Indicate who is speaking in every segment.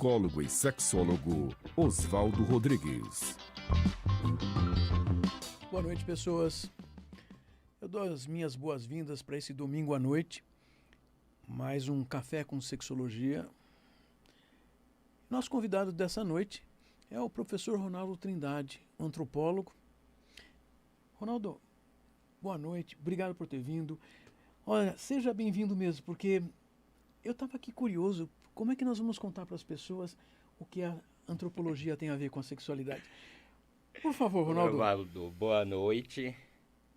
Speaker 1: psicólogo e sexólogo Oswaldo Rodrigues.
Speaker 2: Boa noite, pessoas. Eu dou as minhas boas-vindas para esse domingo à noite. Mais um Café com Sexologia. Nosso convidado dessa noite é o professor Ronaldo Trindade, antropólogo. Ronaldo, boa noite, obrigado por ter vindo. Olha, seja bem-vindo mesmo, porque eu estava aqui curioso, como é que nós vamos contar para as pessoas o que a antropologia tem a ver com a sexualidade? Por favor, Ronaldo.
Speaker 3: Oswaldo, boa noite.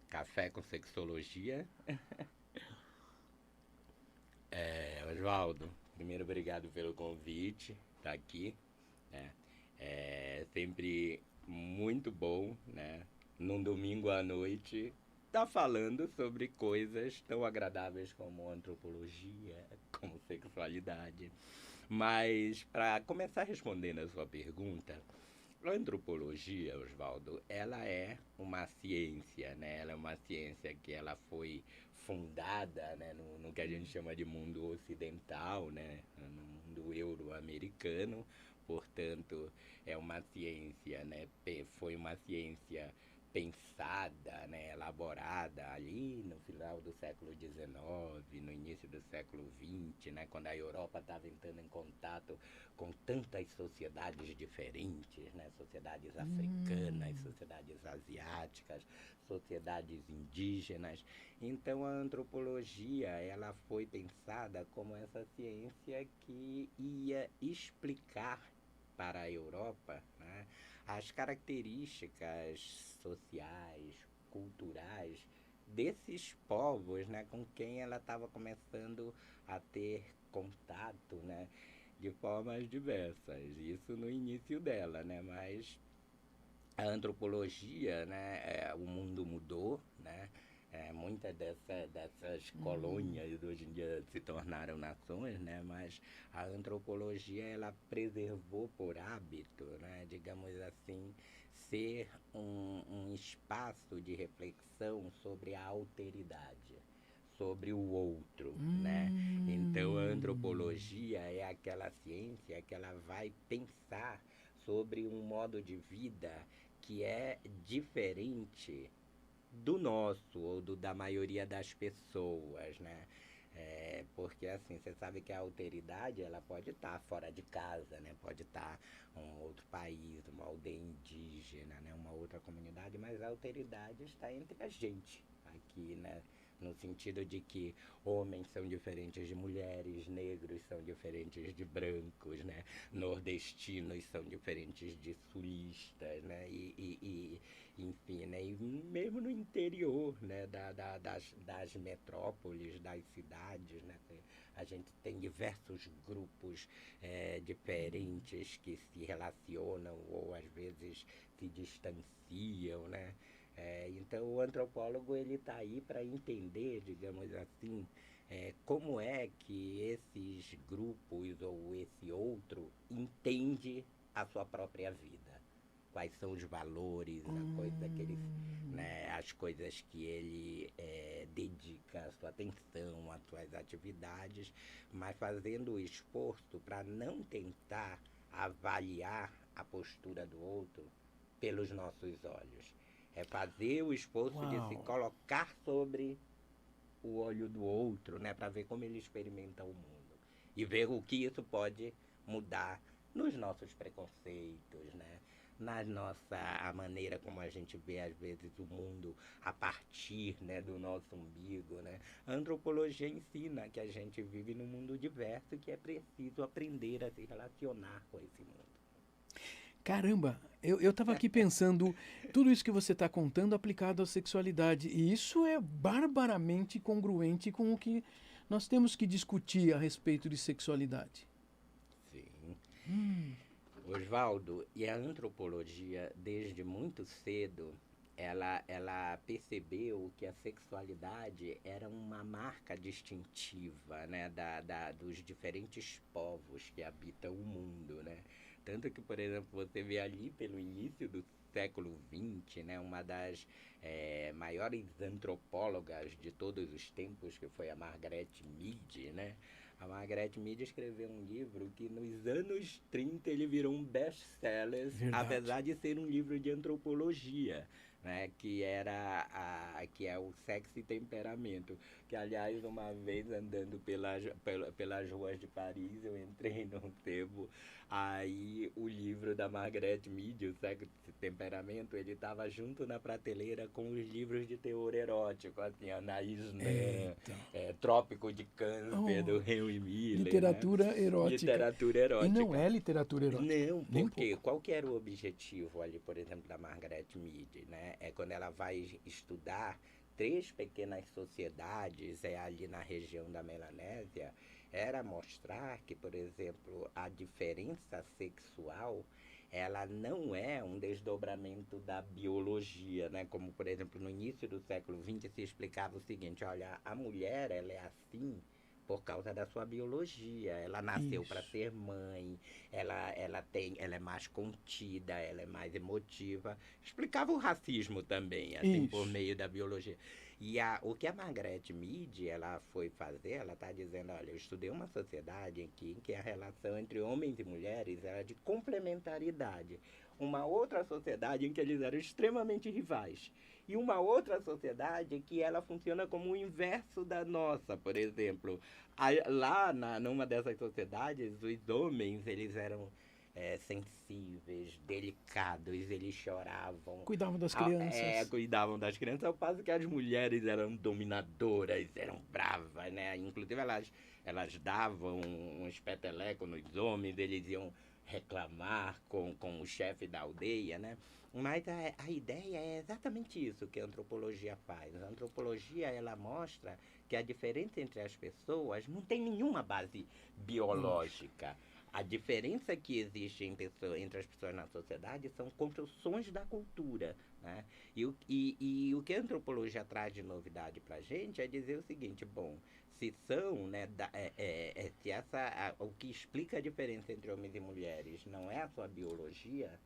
Speaker 3: Café com Sexologia. Oswaldo, primeiro obrigado pelo convite, tá aqui, né? É sempre muito bom, né? Num domingo à noite, tá falando sobre coisas tão agradáveis como antropologia, como sexualidade. Mas, para começar respondendo a sua pergunta, a antropologia, Oswaldo, ela é uma ciência, né? Ela é uma ciência que ela foi fundada, né, no que a gente chama de mundo ocidental, né, no mundo euro-americano. Portanto, é uma ciência, né, foi uma ciência pensada, né, elaborada ali no final do século XIX, no início do século XX, né, quando a Europa estava entrando em contato com tantas sociedades diferentes, né, sociedades africanas, sociedades asiáticas, sociedades indígenas. Então a antropologia, ela foi pensada como essa ciência que ia explicar para a Europa, né, as características sociais, culturais desses povos, né, com quem ela estava começando a ter contato, né, de formas diversas. Isso no início dela, né, mas a antropologia, né, o mundo mudou, né, muitas dessas colônias hoje em dia se tornaram nações, né, mas a antropologia, ela preservou por hábito, né, digamos assim, ser um espaço de reflexão sobre a alteridade, sobre o outro, né? Então a antropologia é aquela ciência que ela vai pensar sobre um modo de vida que é diferente do nosso ou da maioria das pessoas, né? Porque assim, você sabe que a alteridade, ela pode estar fora de casa, né? Pode estar em um outro país, uma aldeia indígena, né? Uma outra comunidade, mas a alteridade está entre a gente aqui, né? No sentido de que homens são diferentes de mulheres, negros são diferentes de brancos, né? Nordestinos são diferentes de sulistas, né? Enfim, né? E mesmo no interior, né? Das metrópoles, das cidades, né? A gente tem diversos grupos diferentes que se relacionam ou às vezes se distanciam, né? Então o antropólogo, ele está aí para entender, digamos assim, como é que esses grupos ou esse outro entende a sua própria vida. Quais são os valores, né, as coisas que ele dedica a sua atenção, as suas atividades, mas fazendo o esforço para não tentar avaliar a postura do outro pelos nossos olhos. É fazer o esforço de se colocar sobre o olho do outro, né, para ver como ele experimenta o mundo e ver o que isso pode mudar nos nossos preconceitos, né, a maneira como a gente vê às vezes o mundo a partir, né, do nosso umbigo, né. A antropologia ensina que a gente vive num mundo diverso e que é preciso aprender a se relacionar com esse mundo.
Speaker 2: Caramba, eu estava aqui pensando, tudo isso que você está contando aplicado à sexualidade, e isso é barbaramente congruente com o que nós temos que discutir a respeito de sexualidade.
Speaker 3: Sim. Oswaldo, e a antropologia, desde muito cedo, ela percebeu que a sexualidade era uma marca distintiva, né, dos diferentes povos que habitam o mundo, né? Tanto que, por exemplo, você vê ali pelo início do século XX, né, uma das maiores antropólogas de todos os tempos, que foi a Margaret Mead, né? A Margaret Mead escreveu um livro que nos anos 30 ele virou um best-seller, apesar de ser um livro de antropologia, né, que é o Sexo e Temperamento, que aliás uma vez andando pelas ruas de Paris eu entrei num sebo, aí o livro da Margaret Mead, o Sexo e Temperamento, ele estava junto na prateleira com os livros de teor erótico, assim, Anaïs Nin, Trópico de Câncer, do Henry Miller.
Speaker 2: Literatura, né? Erótica.
Speaker 3: Literatura erótica.
Speaker 2: E não é literatura erótica.
Speaker 3: Não, porque qual que era o objetivo ali, por exemplo, da Margaret Mead, né? É quando ela vai estudar 3 pequenas sociedades ali na região da Melanésia, era mostrar que, por exemplo, a diferença sexual ela não é um desdobramento da biologia, né? Como, por exemplo, no início do século XX se explicava o seguinte, olha, a mulher ela é assim por causa da sua biologia. Ela nasceu para ser mãe, ela é mais contida, ela é mais emotiva. Explicava o racismo também, assim, por meio da biologia. E o que a Margaret Mead ela foi fazer, ela está dizendo, olha, eu estudei uma sociedade em que a relação entre homens e mulheres era de complementaridade. Uma outra sociedade em que eles eram extremamente rivais. E uma outra sociedade que ela funciona como o inverso da nossa, por exemplo. Lá, numa dessas sociedades, os homens, eles eram sensíveis, delicados, eles choravam.
Speaker 2: Cuidavam das crianças.
Speaker 3: Cuidavam das crianças, ao passo que as mulheres eram dominadoras, eram bravas, né? Inclusive, elas davam um espeteleco nos homens, eles iam reclamar com o chefe da aldeia, né? Mas a ideia é exatamente isso que a antropologia faz. A antropologia, ela mostra que a diferença entre as pessoas não tem nenhuma base biológica. A diferença que existe entre as pessoas na sociedade são construções da cultura, né? E o que a antropologia traz de novidade para a gente é dizer o seguinte, bom, se são, né, o que explica a diferença entre homens e mulheres não é a sua biologia,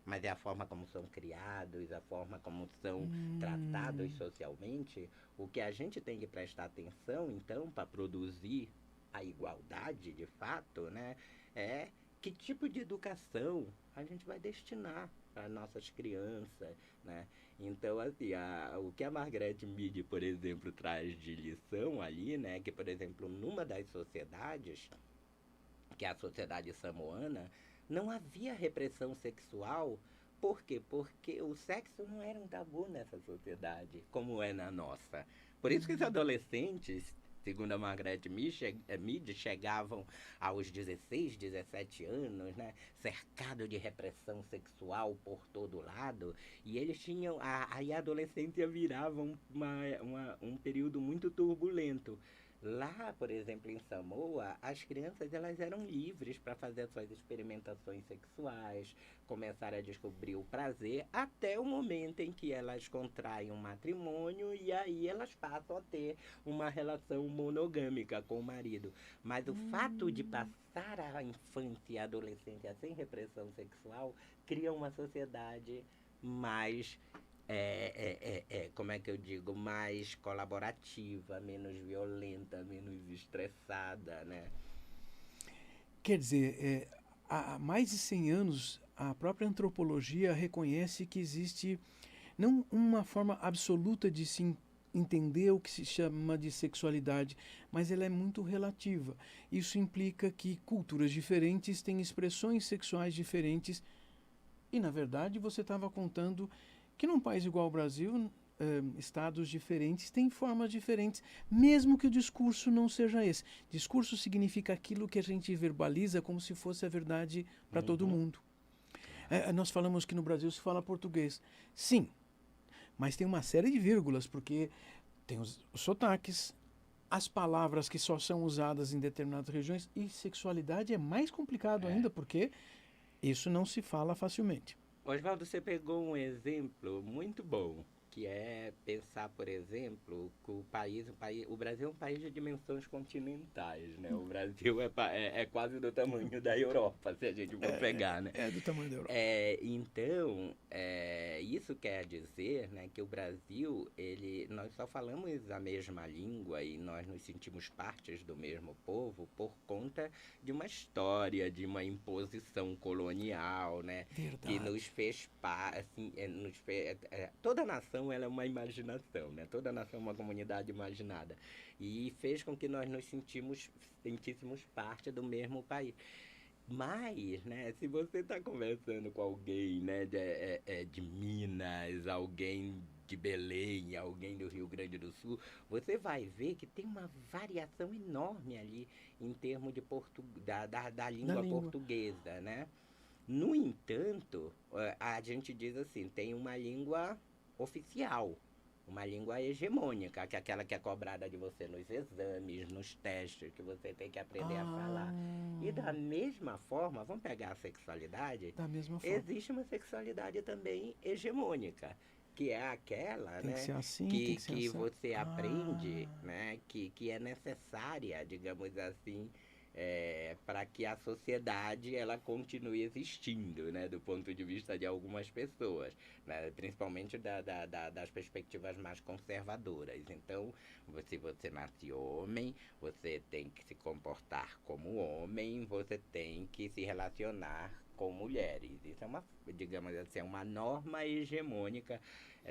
Speaker 3: mas é a forma como são criados, a forma como são tratados socialmente, o que a gente tem que prestar atenção, então, para produzir a igualdade, de fato, né, é que tipo de educação a gente vai destinar para nossas crianças, né? Então, assim, o que a Margaret Mead, por exemplo, traz de lição ali, né, que, por exemplo, numa das sociedades, que é a sociedade samoana, não havia repressão sexual. Por quê? Porque o sexo não era um tabu nessa sociedade, como é na nossa. Por isso que os adolescentes, segundo a Margaret Mead, chegavam aos 16, 17 anos, né, cercado de repressão sexual por todo lado, e eles tinham, aí a adolescência virava um período muito turbulento. Lá, por exemplo, em Samoa, as crianças elas eram livres para fazer suas experimentações sexuais, começar a descobrir o prazer, até o momento em que elas contraem um matrimônio e aí elas passam a ter uma relação monogâmica com o marido. Mas o fato de passar a infância e a adolescência sem repressão sexual cria uma sociedade mais... como é que eu digo, mais colaborativa, menos violenta, menos estressada, né?
Speaker 2: Quer dizer, há mais de 100 anos, a própria antropologia reconhece que existe não uma forma absoluta de se entender o que se chama de sexualidade, mas ela é muito relativa. Isso implica que culturas diferentes têm expressões sexuais diferentes e, na verdade, você estava contando que num país igual ao Brasil, estados diferentes têm formas diferentes, mesmo que o discurso não seja esse. Discurso significa aquilo que a gente verbaliza como se fosse a verdade para todo mundo. Nós falamos que no Brasil se fala português. Sim, mas tem uma série de vírgulas, porque tem os sotaques, as palavras que só são usadas em determinadas regiões, e sexualidade é mais complicado ainda, porque isso não se fala facilmente.
Speaker 3: Oswaldo, você pegou um exemplo muito bom, que é pensar, por exemplo, que o Brasil é um país de dimensões continentais, né? O Brasil é quase do tamanho da Europa, se a gente for pegar, né?
Speaker 2: É do tamanho da Europa.
Speaker 3: Então, isso quer dizer, né, que o Brasil, nós só falamos a mesma língua e nós nos sentimos partes do mesmo povo por conta de uma história, de uma imposição colonial, né?
Speaker 2: Verdade.
Speaker 3: Que nos fez assim, toda nação ela é uma imaginação, né? Toda nação é uma comunidade imaginada e fez com que nós nos sentíssemos parte do mesmo país. Mas, né, se você está conversando com alguém, né, de Minas, alguém de Belém, alguém do Rio Grande do Sul, você vai ver que tem uma variação enorme ali em termos de da língua portuguesa, né? No entanto, a gente diz assim, tem uma língua oficial, uma língua hegemônica, que é aquela que é cobrada de você nos exames, nos testes, que você tem que aprender a falar. E da mesma forma, vamos pegar a sexualidade?
Speaker 2: Da mesma forma.
Speaker 3: Existe uma sexualidade também hegemônica, que é aquela,
Speaker 2: tem
Speaker 3: né,
Speaker 2: que ser assim,
Speaker 3: que,
Speaker 2: tem que ser
Speaker 3: que
Speaker 2: assim.
Speaker 3: você aprende, né, que é necessária, digamos assim, para que a sociedade ela continue existindo, né, do ponto de vista de algumas pessoas, né, principalmente das perspectivas mais conservadoras. Então, se você nasce homem, você tem que se comportar como homem, você tem que se relacionar com mulheres. Isso é uma, digamos assim, uma norma hegemônica,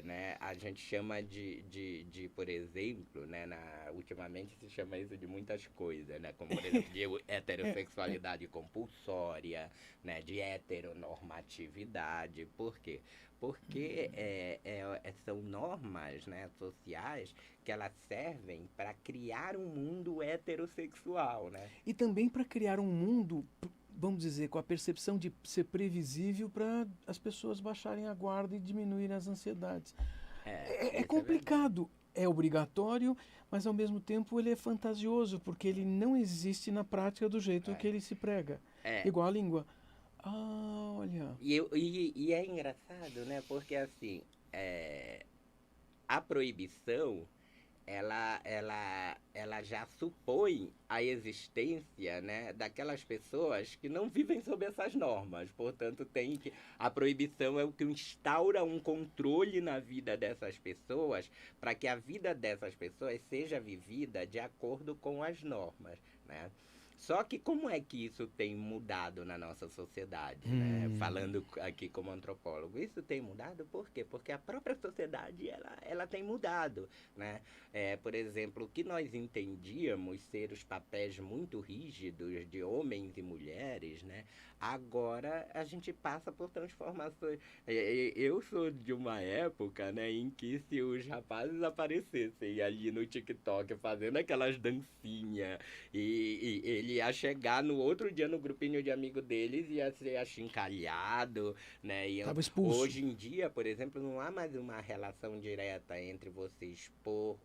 Speaker 3: né? A gente chama de por exemplo, né? Ultimamente se chama isso de muitas coisas, né? Como, por exemplo, de heterossexualidade compulsória, né? De heteronormatividade. Por quê? Porque são normas, né, sociais que elas servem para criar um mundo heterossexual, né?
Speaker 2: E também para criar um mundo, vamos dizer, com a percepção de ser previsível para as pessoas baixarem a guarda e diminuírem as ansiedades. É complicado, é obrigatório, mas ao mesmo tempo ele é fantasioso, porque ele não existe na prática do jeito que ele se prega. Igual a língua. Olha.
Speaker 3: E é engraçado, né? Porque assim, a proibição ela já supõe a existência, né, daquelas pessoas que não vivem sob essas normas. Portanto, a proibição é o que instaura um controle na vida dessas pessoas para que a vida dessas pessoas seja vivida de acordo com as normas, né? Só que como é que isso tem mudado na nossa sociedade, né? Falando aqui como antropólogo, isso tem mudado por quê? Porque a própria sociedade ela tem mudado, né? Por exemplo, o que nós entendíamos ser os papéis muito rígidos de homens e mulheres, né? Agora a gente passa por transformações. Eu sou de uma época, né, em que se os rapazes aparecessem ali no TikTok fazendo aquelas dancinhas e ele ia chegar no outro dia no grupinho de amigo deles e ia ser achincalhado, né?
Speaker 2: Tava expulso.
Speaker 3: Hoje em dia, por exemplo, não há mais uma relação direta entre você expor,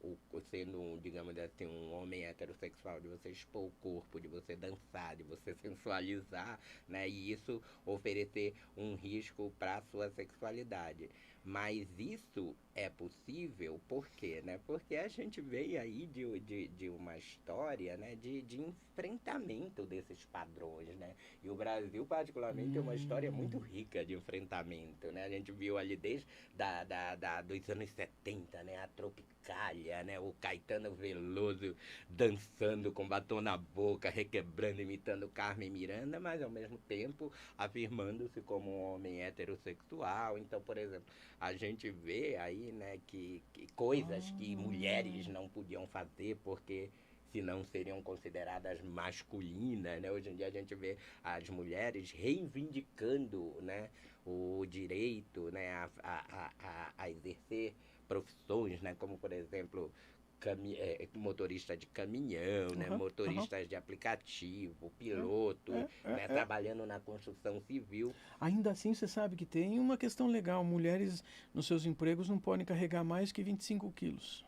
Speaker 3: sendo, digamos assim, um homem heterossexual, de você expor o corpo, de você dançar, de você sensualizar, né? E isso oferecer um risco para a sua sexualidade. Mas isso é possível, por quê? Né? Porque a gente veio aí de uma história, né, de enfrentamento desses padrões, né? E o Brasil, particularmente, é uma história muito rica de enfrentamento, né? A gente viu ali desde dos anos 70, né? A Tropicália, né? O Caetano Veloso dançando com batom na boca, requebrando, imitando Carmen Miranda, mas ao mesmo tempo afirmando-se como um homem heterossexual. Então, por exemplo, a gente vê aí, né, que coisas que mulheres não podiam fazer porque senão seriam consideradas masculinas, né? Hoje em dia a gente vê as mulheres reivindicando, né, o direito, né, a exercer profissões, né, como por exemplo motorista de caminhão, né, motoristas de aplicativo, piloto, né, trabalhando na construção civil.
Speaker 2: Ainda assim, você sabe que tem uma questão legal. Mulheres nos seus empregos não podem carregar mais que 25 quilos.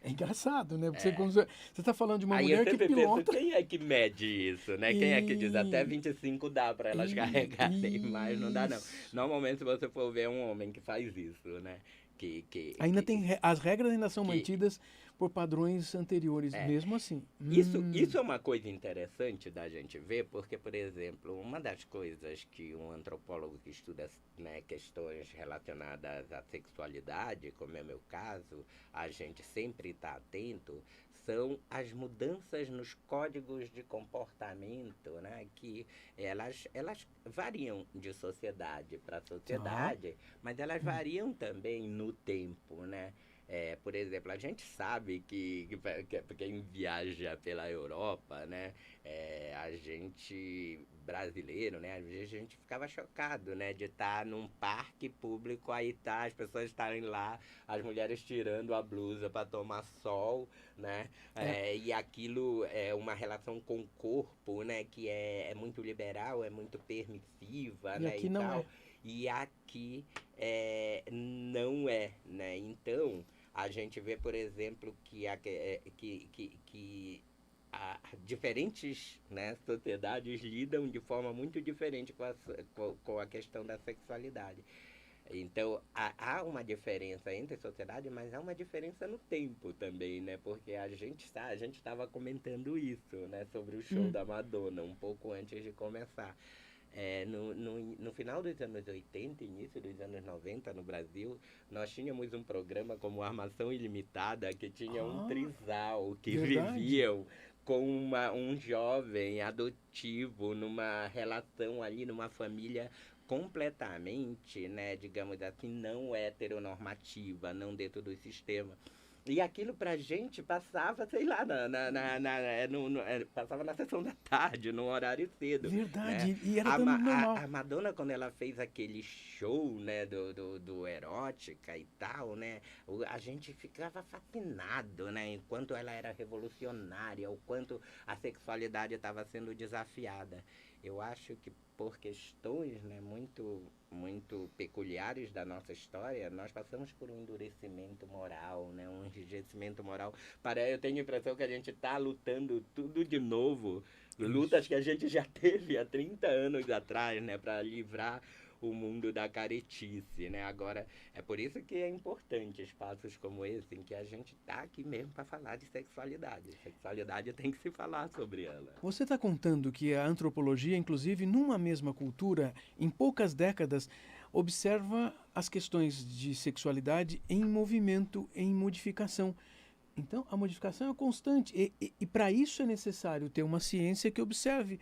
Speaker 2: É engraçado, né? Porque
Speaker 3: É.
Speaker 2: você está falando de uma
Speaker 3: Aí eu
Speaker 2: mulher que
Speaker 3: sempre
Speaker 2: pilota.
Speaker 3: penso, quem é que mede isso, né? Quem é que diz até
Speaker 2: E,
Speaker 3: 25 dá para elas carregarem, mas não dá não.
Speaker 2: isso.
Speaker 3: Normalmente, se você for ver, é um homem que faz isso, né? Que, que,
Speaker 2: Ainda
Speaker 3: que,
Speaker 2: as regras ainda são
Speaker 3: que
Speaker 2: mantidas por padrões anteriores,
Speaker 3: é,
Speaker 2: mesmo assim.
Speaker 3: isso é uma coisa interessante da gente ver, porque, por exemplo, uma das coisas que um antropólogo que estuda, né, questões relacionadas à sexualidade, como é o meu caso, a gente sempre está atento, são as mudanças nos códigos de comportamento, né, que elas variam de sociedade para
Speaker 2: Tá.
Speaker 3: sociedade, mas elas variam também no tempo, né? Por exemplo, a gente sabe que quem viaja pela Europa, né, a gente brasileiro, né, às vezes a gente ficava chocado, né, de estar num parque público, aí tá, as pessoas estarem lá, as mulheres tirando a blusa para tomar sol, né,
Speaker 2: É.
Speaker 3: e aquilo é uma relação com o corpo, né, que é muito liberal, é muito permissiva,
Speaker 2: E
Speaker 3: né,
Speaker 2: aqui
Speaker 3: e
Speaker 2: não é.
Speaker 3: tal, e aqui não é, né, então a gente vê, por exemplo, que diferentes, né, sociedades lidam de forma muito diferente com a questão da sexualidade. Então, há uma diferença entre sociedade, mas há uma diferença no tempo também, né? Porque a gente estava comentando isso, né? Sobre o show
Speaker 2: Hum.
Speaker 3: da Madonna, um pouco antes de começar. No final dos anos 80, início dos anos 90 no Brasil, nós tínhamos um programa como Armação Ilimitada, que tinha um
Speaker 2: Ah,
Speaker 3: trisal que
Speaker 2: verdade.
Speaker 3: viviam com um jovem adotivo numa relação ali, numa família completamente, né, digamos assim, não heteronormativa, não dentro do sistema. E aquilo pra gente passava, sei lá, passava na sessão da tarde, num horário cedo, né?
Speaker 2: Verdade. E era tão normal.
Speaker 3: A Madonna, quando ela fez aquele show, né, do erótica e tal, né, a gente ficava fascinado, né, enquanto ela era revolucionária, o quanto a sexualidade estava sendo desafiada. Eu acho que por questões, né, muito peculiares da nossa história, nós passamos por um endurecimento moral, né, um enrijecimento moral. Eu tenho a impressão que a gente está lutando tudo de novo, lutas
Speaker 2: Isso.
Speaker 3: que a gente já teve há 30 anos atrás, né, para livrar o mundo da caretice, né? Agora, é por isso que é importante espaços como esse, em que a gente tá aqui mesmo para falar de sexualidade. Sexualidade tem que se falar sobre ela.
Speaker 2: Você está contando que a antropologia, inclusive numa mesma cultura, em poucas décadas, observa as questões de sexualidade em movimento, em modificação. Então, a modificação é constante. E para isso é necessário ter uma ciência que observe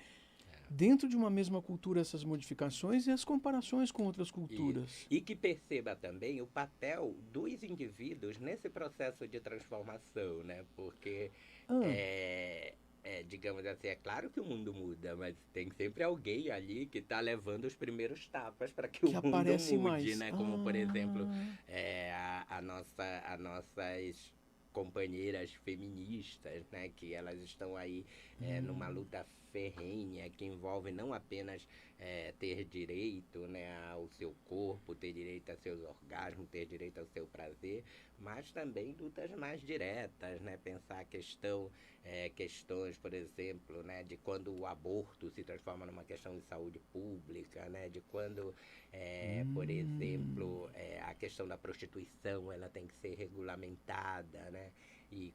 Speaker 2: dentro de uma mesma cultura essas modificações e as comparações com outras
Speaker 3: Isso.
Speaker 2: culturas.
Speaker 3: E que perceba também o papel dos indivíduos nesse processo de transformação, né? Porque,
Speaker 2: Ah,
Speaker 3: digamos assim, é claro que o mundo muda, mas tem sempre alguém ali que está levando os primeiros tapas para que o
Speaker 2: que
Speaker 3: mundo
Speaker 2: aparece
Speaker 3: mude,
Speaker 2: mais.
Speaker 3: né? Como, por exemplo,
Speaker 2: Ah,
Speaker 3: a nossas companheiras feministas, né? Que elas estão aí numa luta ferrenha que envolve não apenas ter direito, né, ao seu corpo, ter direito a seus orgasmos, ter direito ao seu prazer, mas também lutas mais diretas, né, pensar a questões, por exemplo, né, de quando o aborto se transforma numa questão de saúde pública, né, de quando, por exemplo, a questão da prostituição ela tem que ser regulamentada, né, e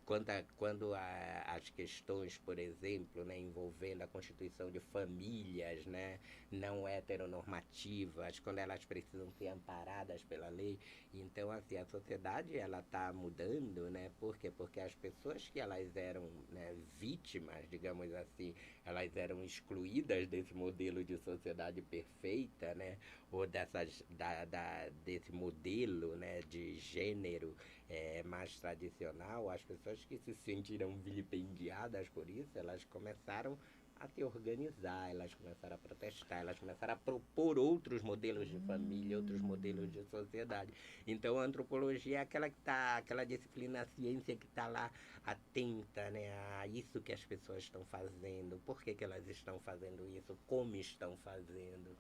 Speaker 3: quando as questões, por exemplo, né, envolvendo a constituição de famílias, né, não heteronormativas, quando elas precisam ser amparadas pela lei. Então, assim, a sociedade ela está mudando, né? Por quê? Porque as pessoas que elas eram, né, vítimas, digamos assim, elas eram excluídas desse modelo de sociedade perfeita, né? Ou desse modelo, né, de gênero mais tradicional. As pessoas que se sentiram vilipendiadas por isso, elas começaram a se organizar, elas começaram a protestar, elas começaram a propor outros modelos de família, outros modelos de sociedade. Então a antropologia é aquela disciplina, a ciência que está lá atenta, né, a isso que as pessoas estão fazendo, por que elas estão fazendo isso, como estão fazendo.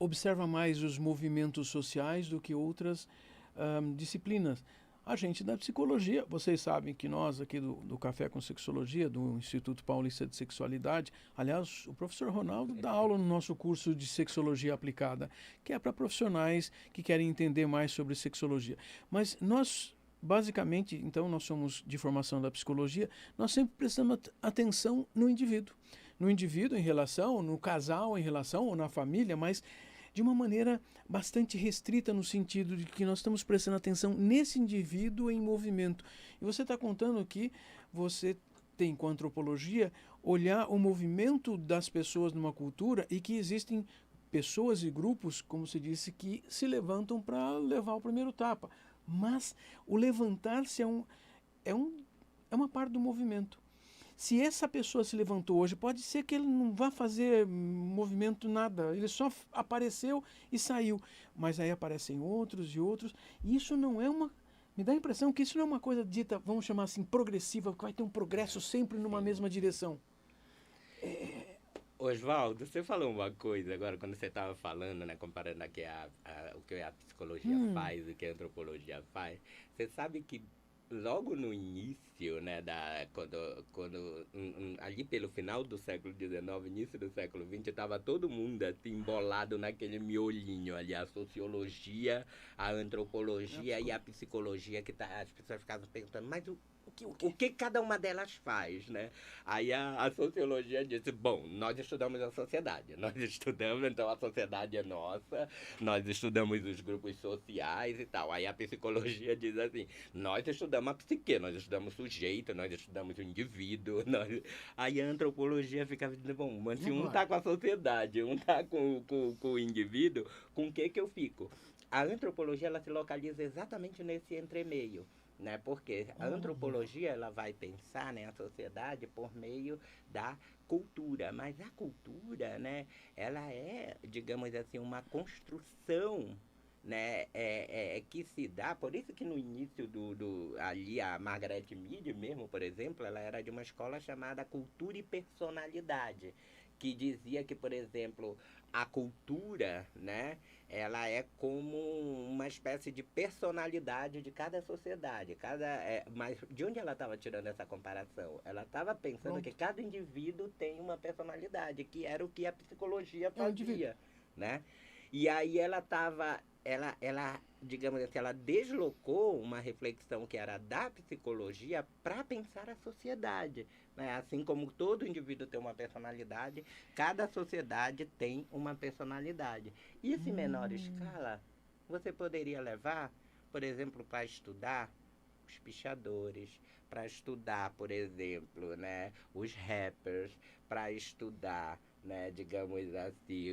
Speaker 2: observa mais os movimentos sociais do que outras disciplinas. a gente da psicologia, vocês sabem que nós aqui do Café com Sexologia, do Instituto Paulista de Sexualidade, aliás, o professor Ronaldo dá aula no nosso curso de Sexologia Aplicada, que é para profissionais que querem entender mais sobre sexologia. Mas nós, basicamente, então, nós somos de formação da psicologia, nós sempre prestamos atenção no indivíduo. No indivíduo em relação, no casal em relação, ou na família, mas de uma maneira bastante restrita no sentido de que nós estamos prestando atenção nesse indivíduo em movimento. E você está contando que você tem, com a antropologia, olhar o movimento das pessoas numa cultura e que existem pessoas e grupos, como se disse, que se levantam para levar o primeiro tapa. Mas o levantar-se é uma parte do movimento. Se essa pessoa se levantou hoje, pode ser que ele não vá fazer movimento nada, ele só apareceu e saiu. Mas aí aparecem outros e outros, e isso não é uma... Me dá a impressão que isso não é uma coisa dita, vamos chamar assim, progressiva, que vai ter um progresso sempre numa mesma direção.
Speaker 3: Oswaldo, você falou uma coisa agora, quando você estava falando, né, comparando aqui o que a psicologia faz, o que a antropologia faz. Você sabe que logo no início, né, ali pelo final do século XIX, início do século XX, estava todo mundo assim, embolado naquele miolinho ali, a sociologia, a antropologia e a psicologia, as pessoas ficavam perguntando, mas o que cada uma delas faz, né? Aí a sociologia disse, bom, nós estudamos a sociedade, nós estudamos, então a sociedade é nossa, nós estudamos os grupos sociais e tal. Aí a psicologia diz assim, nós estudamos a psique, nós estudamos o sujeito, nós estudamos o indivíduo. Aí a antropologia ficava dizendo, bom, mas se um está com a sociedade, um está com o indivíduo, com o que eu fico? A antropologia, ela se localiza exatamente nesse entremeio. Né? Porque a antropologia ela vai pensar, né, a sociedade por meio da cultura, mas a cultura, né, ela é, digamos assim, uma construção, né, que se dá, por isso que no início ali a Margaret Mead mesmo, por exemplo, ela era de uma escola chamada Cultura e Personalidade, que dizia que, por exemplo, a cultura, né, ela é como uma espécie de personalidade de cada sociedade. Mas de onde ela estava tirando essa comparação? Ela estava pensando que cada indivíduo tem uma personalidade, que era o que a psicologia fazia, né? E aí ela estava, digamos assim, ela deslocou uma reflexão que era da psicologia para pensar a sociedade. Né? Assim como todo indivíduo tem uma personalidade, cada sociedade tem uma personalidade. Isso em menor escala, você poderia levar, por exemplo, para estudar os pichadores, para estudar, por exemplo, né, os rappers, para estudar, né, digamos assim,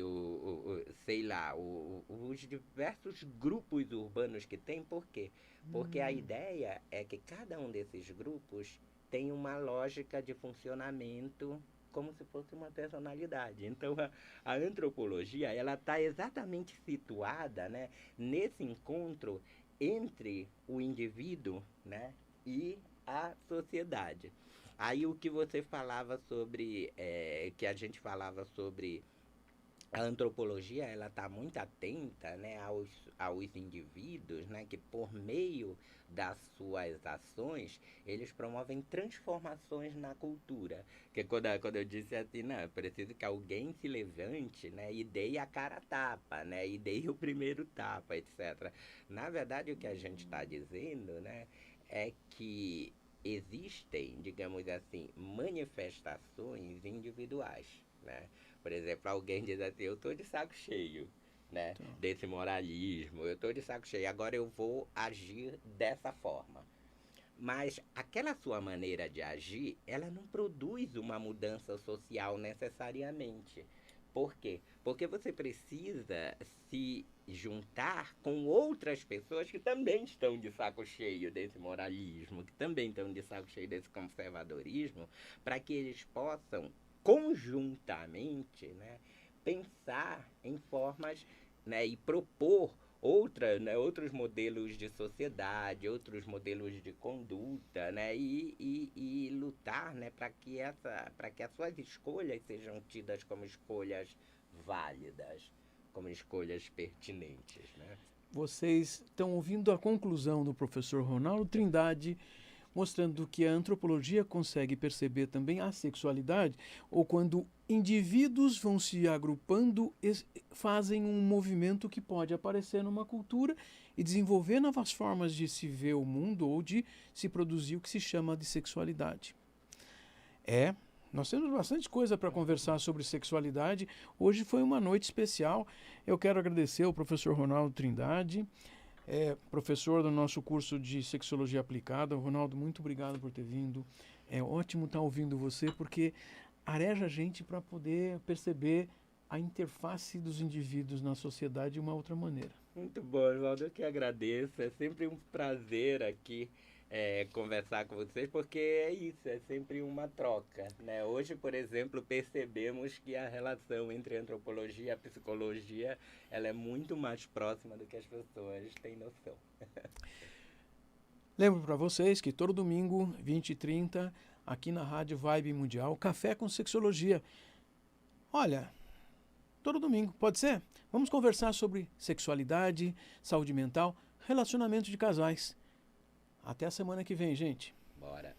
Speaker 3: sei lá, os diversos grupos urbanos que tem. Por quê? Porque a ideia é que cada um desses grupos tem uma lógica de funcionamento como se fosse uma personalidade. Então, a antropologia, ela está exatamente situada, né, nesse encontro entre o indivíduo, né, e a sociedade. Aí o que você falava sobre, que a gente falava sobre a antropologia, ela está muito atenta, né, aos indivíduos, né, que por meio das suas ações, eles promovem transformações na cultura. Que quando eu disse assim, não, é preciso que alguém se levante, né, e dê a cara a tapa, né, e dê o primeiro tapa, etc. Na verdade, o que a gente está dizendo, né, é que existem, digamos assim, manifestações individuais, né? Por exemplo, alguém diz assim, eu estou de saco cheio, né, desse moralismo, eu estou de saco cheio, agora eu vou agir dessa forma. Mas aquela sua maneira de agir, ela não produz uma mudança social necessariamente. Por quê? Porque você precisa se juntar com outras pessoas que também estão de saco cheio desse moralismo, que também estão de saco cheio desse conservadorismo, para que eles possam conjuntamente, né, pensar em formas, né, e propor outros modelos de sociedade, outros modelos de conduta, né, e lutar, né, para que as suas escolhas sejam tidas como escolhas válidas, como escolhas pertinentes, né?
Speaker 2: vocês estão ouvindo a conclusão do professor Ronaldo Trindade, mostrando que a antropologia consegue perceber também a sexualidade, ou quando indivíduos vão se agrupando, fazem um movimento que pode aparecer numa cultura e desenvolver novas formas de se ver o mundo ou de se produzir o que se chama de sexualidade. Nós temos bastante coisa para conversar sobre sexualidade. Hoje foi uma noite especial. Eu quero agradecer ao professor Ronaldo Trindade, professor do nosso curso de Sexologia Aplicada. Ronaldo, muito obrigado por ter vindo. É ótimo estar ouvindo você, porque areja a gente para poder perceber a interface dos indivíduos na sociedade de uma outra maneira.
Speaker 3: Muito bom, Oswaldo, eu que agradeço. É sempre um prazer aqui conversar com vocês, porque é isso, é sempre uma troca, né? Hoje, por exemplo, percebemos que a relação entre a antropologia e a psicologia, ela é muito mais próxima do que as pessoas têm noção.
Speaker 2: Lembro para vocês que todo domingo, 20h30, aqui na Rádio Vibe Mundial, Café com Sexologia. Olha, todo domingo, pode ser? Vamos conversar sobre sexualidade, saúde mental, relacionamento de casais. Até a semana que vem, gente.
Speaker 3: Bora.